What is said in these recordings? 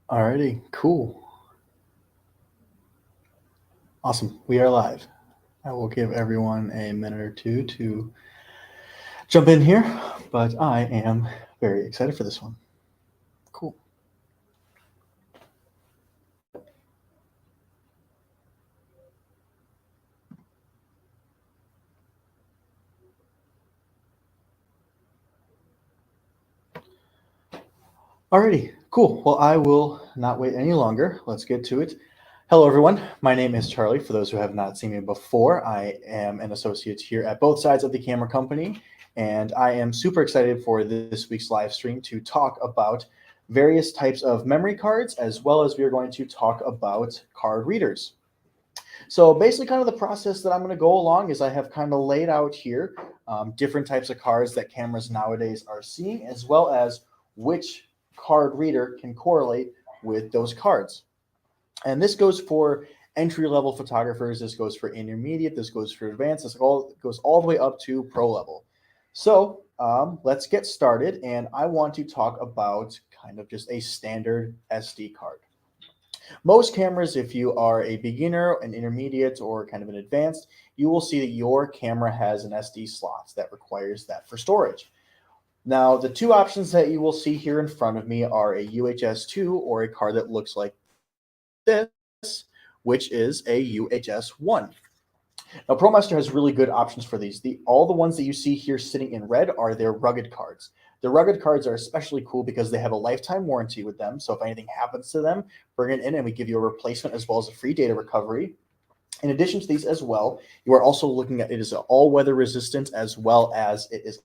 Alrighty, cool. Awesome. We are live. I will give everyone a minute or two to jump in here, but I am very excited for this one. Cool. Alrighty, cool. Well, I will not wait any longer. Let's get to it. Hello, everyone. My name is Charlie. For those who have not seen me before, I am an associate here at both sides of the camera company, and I am super excited for this week's live stream to talk about various types of memory cards, as well as we are going to talk about card readers. So basically, kind of the process that I'm going to go along is I have kind of laid out here different types of cards that cameras nowadays are seeing, as well as which card reader can correlate with those cards. And this goes for entry-level photographers. This goes for intermediate. This goes for advanced. This goes all the way up to pro level. So let's get started. And I want to talk about kind of just a standard SD card. Most cameras, if you are a beginner, an intermediate, or kind of an advanced, you will see that your camera has an SD slot that requires that for storage. Now, the two options that you will see here in front of me are a UHS-2 or a card that looks like this, which is a UHS-1. Now, ProMaster has really good options for these. All the ones that you see here sitting in red are their rugged cards. The rugged cards are especially cool because they have a lifetime warranty with them. So if anything happens to them, bring it in and we give you a replacement as well as a free data recovery. In addition to these as well, you are also looking at it as all-weather resistant as well as it is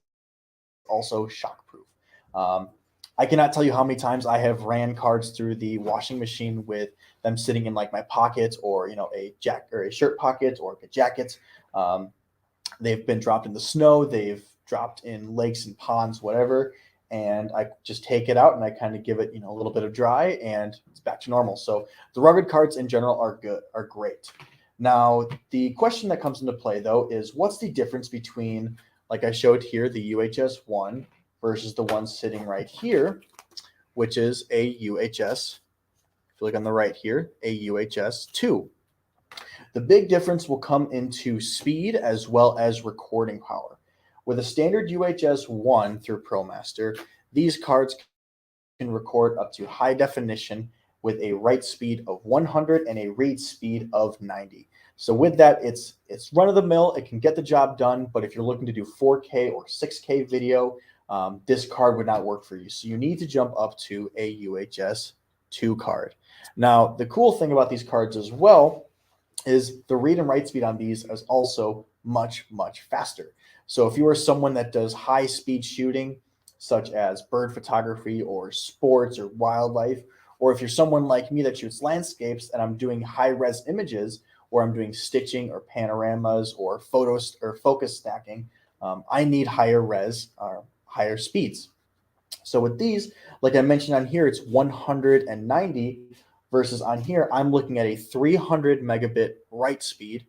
also shockproof. I cannot tell you how many times I have ran cards through the washing machine with them sitting in like my pocket or a shirt pocket or a jacket. They've been dropped in the snow. They've dropped in lakes and ponds, whatever. And I just take it out and I kind of give it a little bit of dry and it's back to normal. So the rugged cards in general are great. Now the question that comes into play though is what's the difference between, like I showed here, the UHS-1 versus the one sitting right here, which is a UHS, if you look on the right here, a UHS-2. The big difference will come into speed as well as recording power. With a standard UHS-1 through ProMaster, these cards can record up to high definition with a write speed of 100 and a read speed of 90. So with that, it's run-of-the-mill. It can get the job done, but if you're looking to do 4K or 6K video, this card would not work for you. So you need to jump up to a UHS-2 card. Now, the cool thing about these cards as well is the read and write speed on these is also much, much faster. So if you are someone that does high-speed shooting, such as bird photography or sports or wildlife, or if you're someone like me that shoots landscapes and I'm doing high-res images, or I'm doing stitching or panoramas or photos or focus stacking, I need higher res or higher speeds. So with these, like I mentioned on here, it's 190 versus on here, I'm looking at a 300 megabit write speed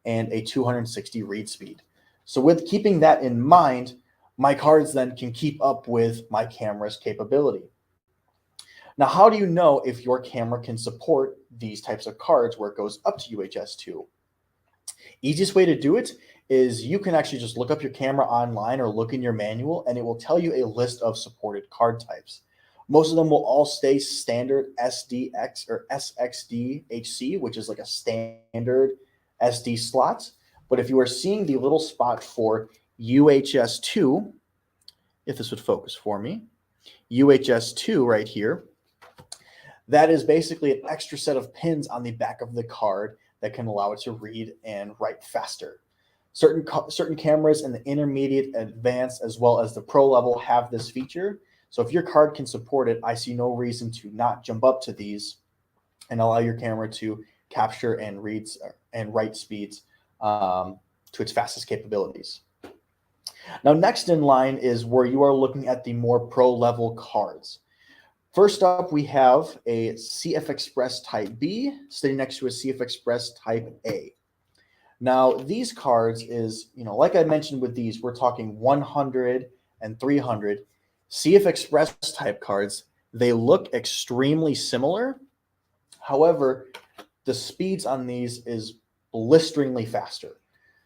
and a 260 read speed. So with keeping that in mind, my cards then can keep up with my camera's capability. Now, how do you know if your camera can support these types of cards where it goes up to UHS-2? Easiest way to do it is you can actually just look up your camera online or look in your manual and it will tell you a list of supported card types. Most of them will all stay standard SDX or SXDHC, which is like a standard SD slot. But if you are seeing the little spot for UHS-2, if this would focus for me, UHS-2 right here, that is basically an extra set of pins on the back of the card that can allow it to read and write faster. Certain cameras in the intermediate, advanced, as well as the pro level have this feature. So if your card can support it, I see no reason to not jump up to these and allow your camera to capture and reads and write speeds to its fastest capabilities. Now, next in line is where you are looking at the more pro level cards. First up, we have a CFExpress Type B sitting next to a CFExpress Type A. Now, these cards is, like I mentioned with these, we're talking 100 and 300. CFExpress type cards, They look extremely similar. However, the speeds on these is blisteringly faster.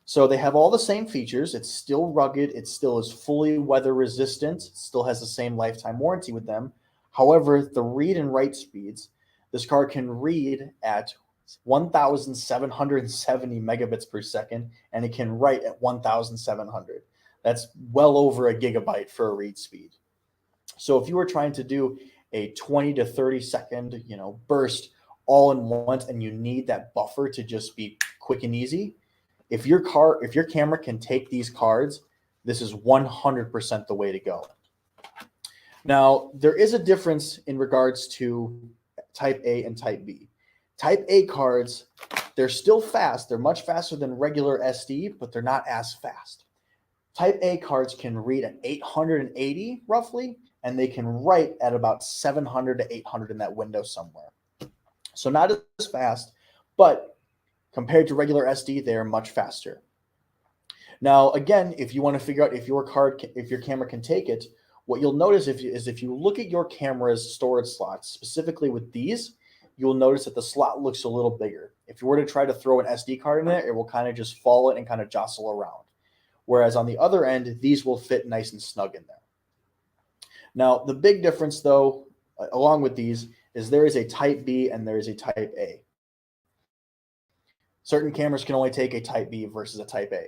So they have all the same features. It's still rugged. It still is fully weather resistant. It still has the same lifetime warranty with them. However, the read and write speeds, this card can read at 1,770 megabits per second, and it can write at 1,700. That's well over a gigabyte for a read speed. So if you were trying to do a 20 to 30 second, burst all in once, and you need that buffer to just be quick and easy, if your camera can take these cards, this is 100% the way to go. Now, there is a difference in regards to Type A and Type B. Type A cards, they're still fast. They're much faster than regular SD, but they're not as fast. Type A cards can read at 880 roughly, and they can write at about 700 to 800 in that window somewhere. So not as fast, but compared to regular SD, they are much faster. Now, again, if you want to figure out if your camera can take it, what you'll notice if you look at your camera's storage slots, specifically with these, you'll notice that the slot looks a little bigger. If you were to try to throw an SD card in there, it will kind of just fall in and kind of jostle around. Whereas on the other end, these will fit nice and snug in there. Now, the big difference, though, along with these, is there is a Type B and there is a Type A. Certain cameras can only take a Type B versus a Type A.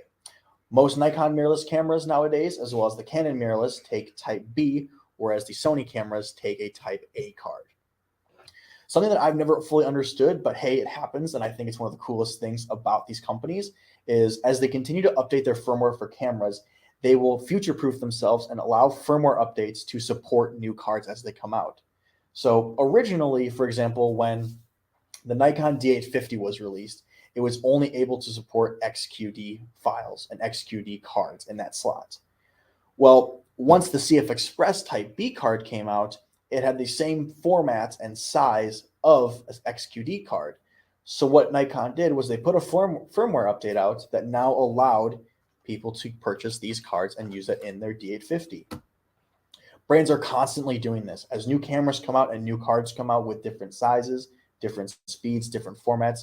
Most Nikon mirrorless cameras nowadays, as well as the Canon mirrorless, take Type B, whereas the Sony cameras take a Type A card. Something that I've never fully understood, but hey, it happens, and I think it's one of the coolest things about these companies, is as they continue to update their firmware for cameras, they will future-proof themselves and allow firmware updates to support new cards as they come out. So originally, for example, when the Nikon D850 was released, it was only able to support XQD files and XQD cards in that slot. Well, once the CFExpress Type B card came out, it had the same format and size of an XQD card. So what Nikon did was they put a firmware update out that now allowed people to purchase these cards and use it in their D850. Brands are constantly doing this. As new cameras come out and new cards come out with different sizes, different speeds, different formats,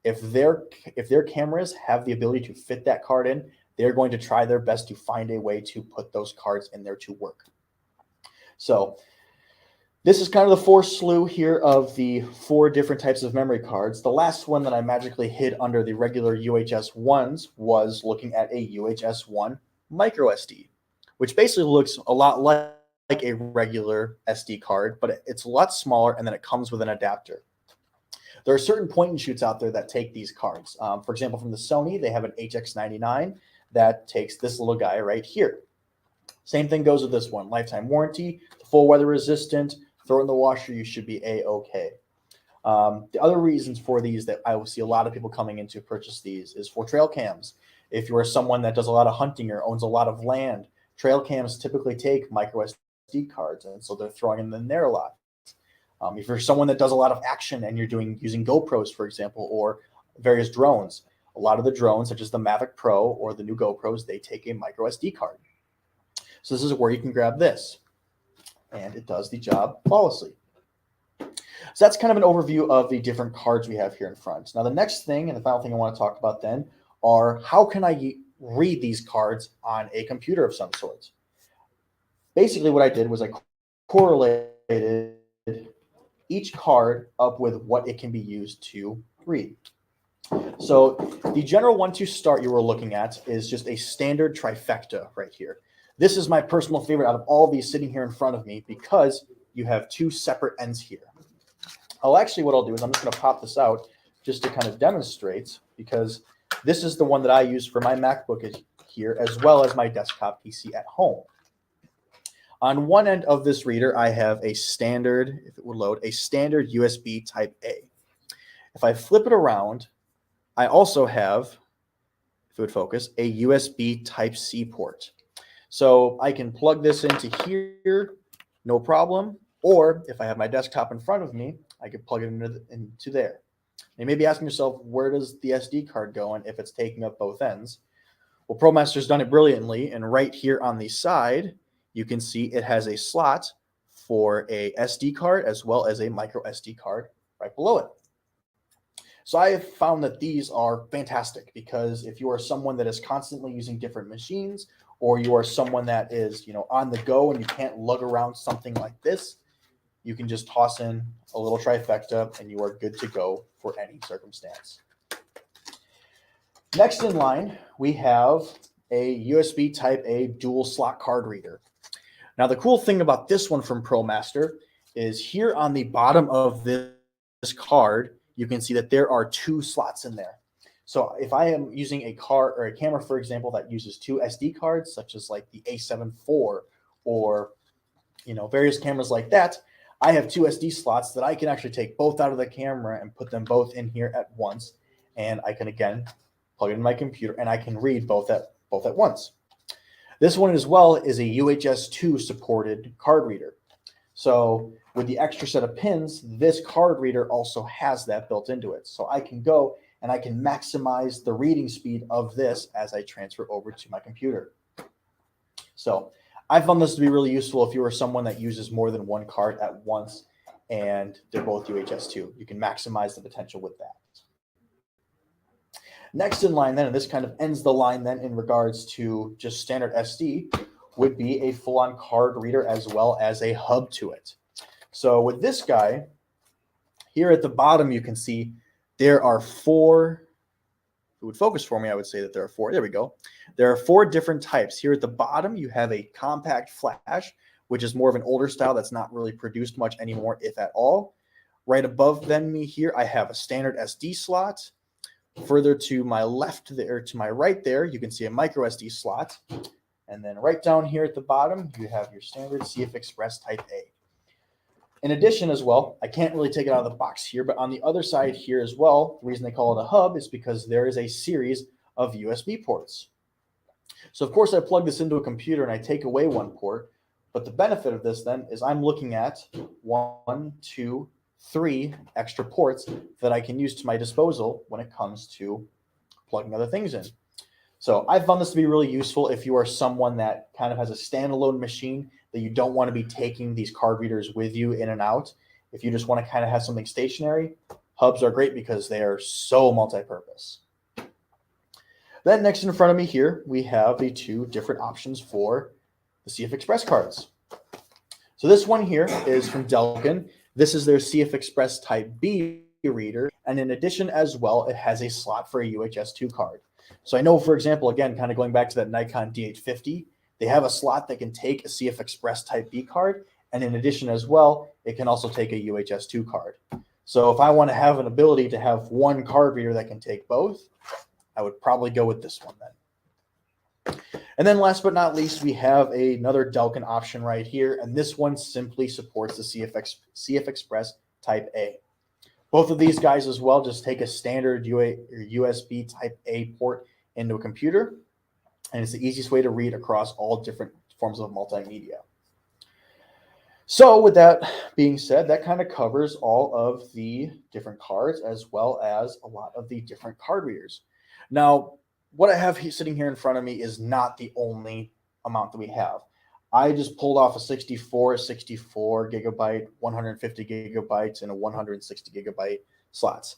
if their cameras have the ability to fit that card in, they're going to try their best to find a way to put those cards in there to work. So this is kind of the four slew here of the 4 different types of memory cards. The last one that I magically hid under the regular UHS ones was looking at a UHS 1 micro SD, which basically looks a lot like a regular SD card, but it's a lot smaller, and then it comes with an adapter. There are certain point and shoots out there that take these cards. For example, from the Sony, they have an HX99 that takes this little guy right here. Same thing goes with this one. Lifetime warranty, full weather resistant, throw it in the washer, you should be A-okay. The other reasons for these that I will see a lot of people coming in to purchase these is for trail cams. If you are someone that does a lot of hunting or owns a lot of land, trail cams typically take micro SD cards, and so they're throwing them in there a lot. If you're someone that does a lot of action and you're using GoPros, for example, or various drones, a lot of the drones, such as the Mavic Pro or the new GoPros, they take a micro SD card. So this is where you can grab this, and it does the job flawlessly. So that's kind of an overview of the different cards we have here in front. Now, the next thing and the final thing I want to talk about then are how can I read these cards on a computer of some sort. Basically, what I did was I correlated each card up with what it can be used to read. So the general one to start you were looking at is just a standard trifecta right here. This is my personal favorite out of all of these sitting here in front of me because you have 2 separate ends here. What I'll do is I'm just going to pop this out just to kind of demonstrate, because this is the one that I use for my MacBook here as well as my desktop PC at home. On one end of this reader, I have a standard, if it would load, a standard USB Type A. If I flip it around, I also have, if it would focus, a USB Type C port. So I can plug this into here, no problem. Or if I have my desktop in front of me, I could plug it into there. You may be asking yourself, where does the SD card go and if it's taking up both ends? Well, ProMaster's done it brilliantly, and right here on the side, you can see it has a slot for a SD card as well as a micro SD card right below it. So I have found that these are fantastic because if you are someone that is constantly using different machines, or you are someone that is, on the go and you can't lug around something like this, you can just toss in a little trifecta and you are good to go for any circumstance. Next in line, we have a USB Type A dual slot card reader. Now, the cool thing about this one from ProMaster is here on the bottom of this card, you can see that there are 2 slots in there. So if I am using a card or a camera, for example, that uses 2 SD cards, such as like the A7 IV or various cameras like that, I have 2 SD slots that I can actually take both out of the camera and put them both in here at once. And I can again plug it in my computer and I can read both at once. This one as well is a UHS 2 supported card reader. So with the extra set of pins, this card reader also has that built into it. So I can go and I can maximize the reading speed of this as I transfer over to my computer. So I found this to be really useful if you are someone that uses more than one card at once and they're both UHS 2. You can maximize the potential with that. Next in line then, and this kind of ends the line then in regards to just standard SD, would be a full-on card reader as well as a hub to it. So with this guy, here at the bottom you can see there are 4, if it would focus for me, I would say that there are 4. There we go. There are 4 different types. Here at the bottom you have a compact flash, which is more of an older style that's not really produced much anymore, if at all. Right above then me here, I have a standard SD slot. Further to my left there, to my right there, you can see a micro SD slot. And then right down here at the bottom, you have your standard CFExpress Type A. In addition as well, I can't really take it out of the box here, but on the other side here as well, the reason they call it a hub is because there is a series of USB ports. So of course I plug this into a computer and I take away one port, but the benefit of this then is I'm looking at 1, 2, 3 extra ports that I can use to my disposal when it comes to plugging other things in. So I found this to be really useful if you are someone that kind of has a standalone machine that you don't want to be taking these card readers with you in and out. If you just want to kind of have something stationary, hubs are great because they are so multi-purpose. Then next in front of me here, we have the 2 different options for the CFExpress cards. So this one here is from Delkin. This is their CFExpress Type B reader. And in addition as well, it has a slot for a UHS 2 card. So I know, for example, again, kind of going back to that Nikon D850, they have a slot that can take a CFExpress Type B card. And in addition as well, it can also take a UHS 2 card. So if I want to have an ability to have one card reader that can take both, I would probably go with this one then. And then last but not least, we have another Delkin option right here. And this one simply supports the CFExpress Type A. Both of these guys as well just take a standard USB Type A port into a computer. And it's the easiest way to read across all different forms of multimedia. So with that being said, that kind of covers all of the different cards as well as a lot of the different card readers. Now, what I have sitting here in front of me is not the only amount that we have. I just pulled off a 64 gigabyte, 150 gigabytes, and a 160 gigabyte slots.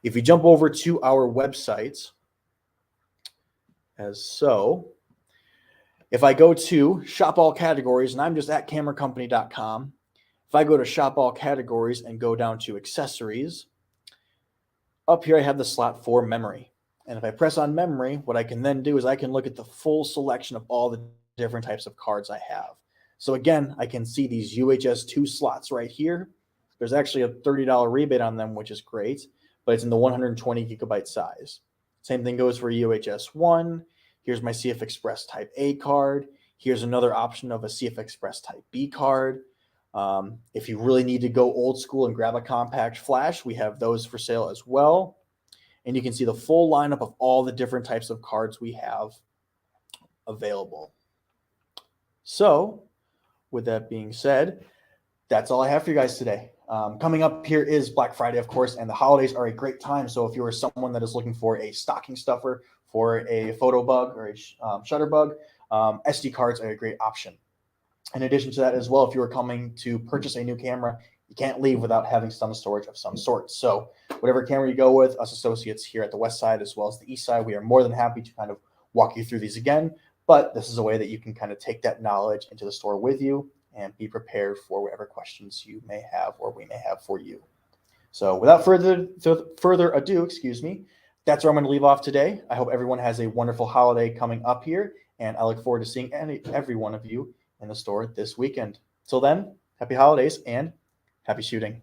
If you jump over to our website, as so, if I go to shop all categories, and I'm just at cameracompany.com, if I go to shop all categories and go down to accessories, up here I have the slot for memory. And if I press on memory, what I can then do is I can look at the full selection of all the different types of cards I have. So again, I can see these UHS 2 slots right here. There's actually a $30 rebate on them, which is great, but it's in the 120 gigabyte size. Same thing goes for UHS 1. Here's my CFExpress Type A card. Here's another option of a CFExpress Type B card. If you really need to go old school and grab a compact flash, we have those for sale as well. And you can see the full lineup of all the different types of cards we have available. So with that being said, that's all I have for you guys today. Coming up here is Black Friday, of course, and the holidays are a great time. So if you are someone that is looking for a stocking stuffer for a photo bug or a shutter bug, SD cards are a great option. In addition to that as well, if you are coming to purchase a new camera, you can't leave without having some storage of some sort. So whatever camera you go with, us associates here at the west side as well as the east side, we are more than happy to kind of walk you through these again. But this is a way that you can kind of take that knowledge into the store with you and be prepared for whatever questions you may have or we may have for you. So without further ado, that's where I'm going to leave off today. I hope everyone has a wonderful holiday coming up here, and I look forward to seeing every one of you in the store this weekend. Till then, happy holidays and happy shooting.